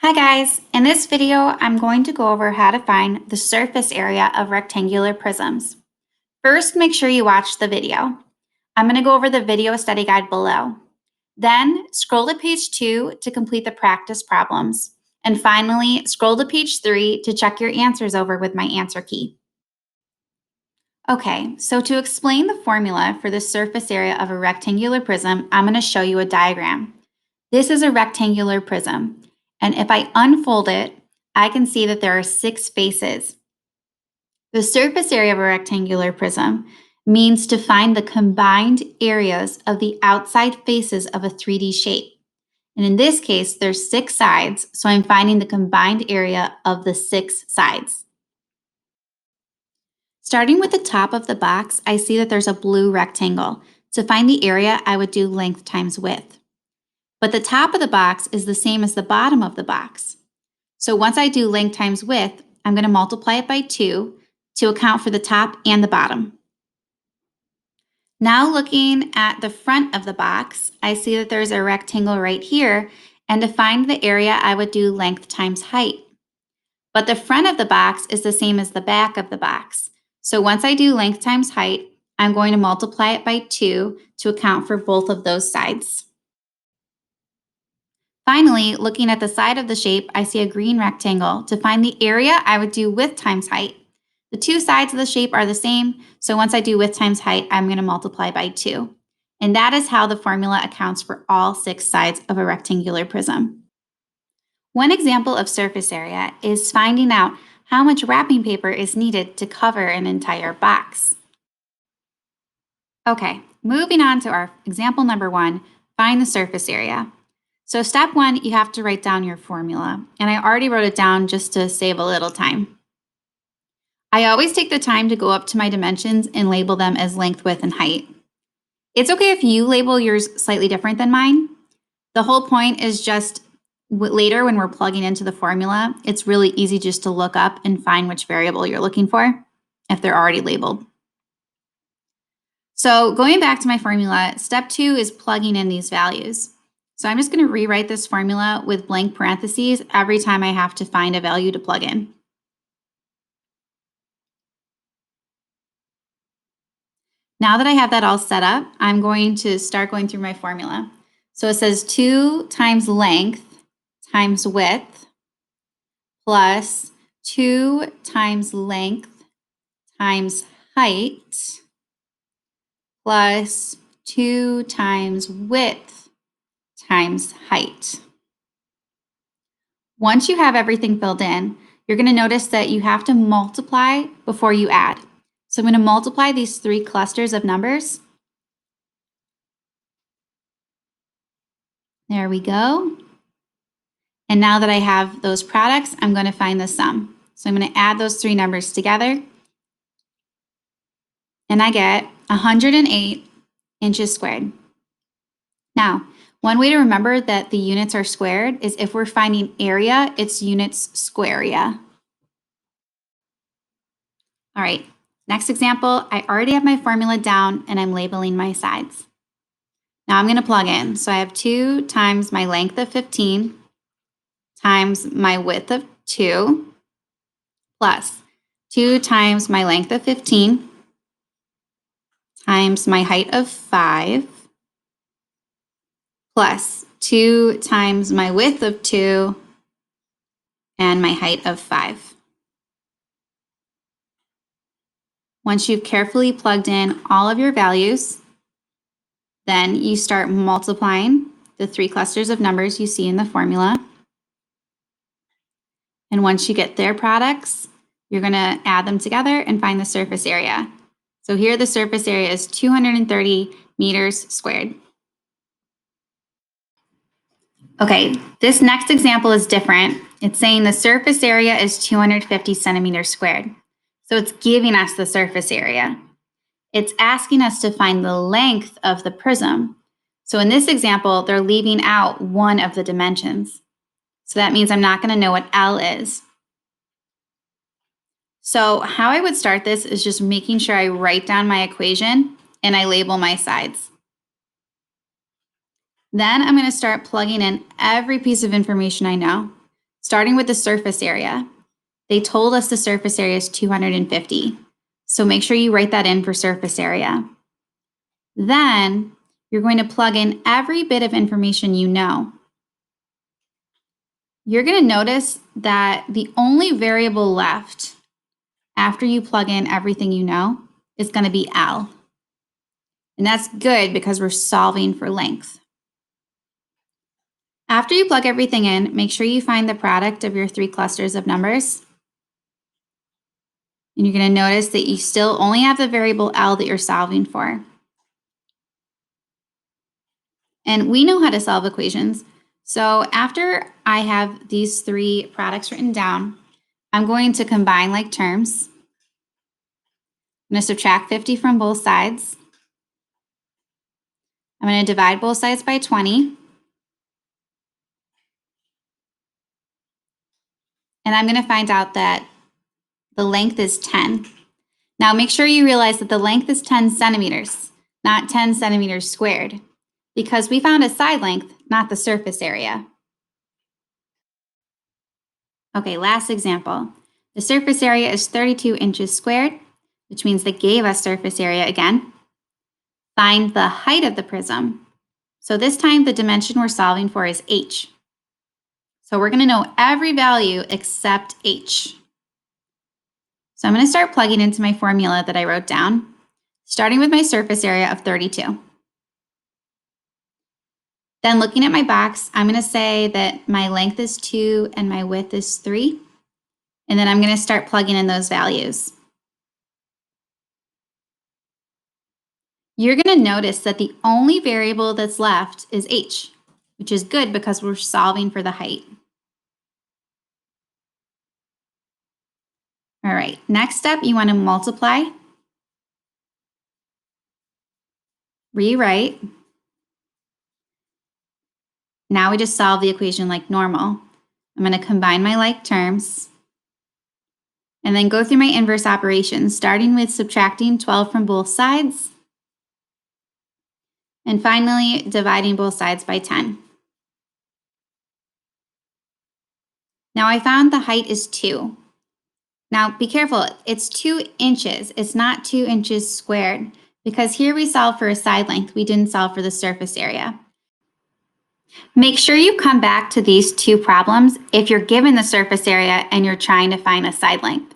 Hi guys, in this video I'm going to go over how to find the surface area of rectangular prisms. First, make sure you watch the video. I'm going to go over the video study guide below. Then scroll to page 2 to complete the practice problems. And finally, scroll to page 3 to check your answers over with my answer key. Okay, so to explain the formula for the surface area of a rectangular prism, I'm going to show you a diagram. This is a rectangular prism, and if I unfold it, I can see that there are 6 faces. The surface area of a rectangular prism means to find the combined areas of the outside faces of a 3D shape. And in this case, there's 6 sides, so I'm finding the combined area of the 6 sides. Starting with the top of the box, I see that there's a blue rectangle. To find the area, I would do length times width. But the top of the box is the same as the bottom of the box. So once I do length times width, I'm going to multiply it by 2 to account for the top and the bottom. Now looking at the front of the box, I see that there's a rectangle right here, and to find the area, I would do length times height. But the front of the box is the same as the back of the box. So once I do length times height, I'm going to multiply it by 2 to account for both of those sides. Finally, looking at the side of the shape, I see a green rectangle. To find the area, I would do width times height. The 2 sides of the shape are the same, so once I do width times height, I'm going to multiply by 2. And that is how the formula accounts for all 6 sides of a rectangular prism. One example of surface area is finding out how much wrapping paper is needed to cover an entire box. Okay, moving on to our example number 1, find the surface area. So step 1, you have to write down your formula, and I already wrote it down just to save a little time. I always take the time to go up to my dimensions and label them as length, width, and height. It's okay if you label yours slightly different than mine. The whole point is just later when we're plugging into the formula, it's really easy just to look up and find which variable you're looking for if they're already labeled. So going back to my formula, step 2 is plugging in these values. So I'm just going to rewrite this formula with blank parentheses every time I have to find a value to plug in. Now that I have that all set up, I'm going to start going through my formula. So it says 2 times length times width plus 2 times length times height plus 2 times width times height. Once you have everything filled in, you're going to notice that you have to multiply before you add. So I'm going to multiply these 3 clusters of numbers. There we go. And now that I have those products, I'm going to find the sum. So I'm going to add those 3 numbers together. And I get 108 inches squared. Now, one way to remember that the units are squared is if we're finding area, it's units square area. All right, next example, I already have my formula down and I'm labeling my sides. Now I'm going to plug in. So I have 2 times my length of 15 times my width of 2 plus 2 times my length of 15 times my height of 5 plus 2 times my width of 2 and my height of 5. Once you've carefully plugged in all of your values, then you start multiplying the 3 clusters of numbers you see in the formula. And once you get their products, you're going to add them together and find the surface area. So here the surface area is 230 meters squared. Okay, this next example is different. It's saying the surface area is 250 centimeters squared. So it's giving us the surface area. It's asking us to find the length of the prism. So in this example, they're leaving out one of the dimensions. So that means I'm not going to know what L is. So how I would start this is just making sure I write down my equation and I label my sides. Then I'm going to start plugging in every piece of information I know. Starting with the surface area. They told us the surface area is 250. So make sure you write that in for surface area. Then you're going to plug in every bit of information you know. You're going to notice that the only variable left after you plug in everything you know is going to be L. And that's good because we're solving for length. After you plug everything in, make sure you find the product of your three clusters of numbers. And you're going to notice that you still only have the variable L that you're solving for. And we know how to solve equations. So after I have these three products written down, I'm going to combine like terms. I'm going to subtract 50 from both sides. I'm going to divide both sides by 20. And I'm going to find out that the length is 10. Now make sure you realize that the length is 10 centimeters, not 10 centimeters squared, because we found a side length, not the surface area. Okay, last example. The surface area is 32 inches squared, which means they gave us surface area again. Find the height of the prism. So this time the dimension we're solving for is h. So we're going to know every value except h. So I'm going to start plugging into my formula that I wrote down, starting with my surface area of 32. Then looking at my box, I'm going to say that my length is 2 and my width is 3. And then I'm going to start plugging in those values. You're going to notice that the only variable that's left is h, which is good because we're solving for the height. All right, next step, you want to multiply, rewrite. Now we just solve the equation like normal. I'm going to combine my like terms and then go through my inverse operations, starting with subtracting 12 from both sides and finally dividing both sides by 10. Now I found the height is 2. Now be careful, it's 2 inches. It's not 2 inches squared because here we solve for a side length. We didn't solve for the surface area. Make sure you come back to these two problems if you're given the surface area and you're trying to find a side length.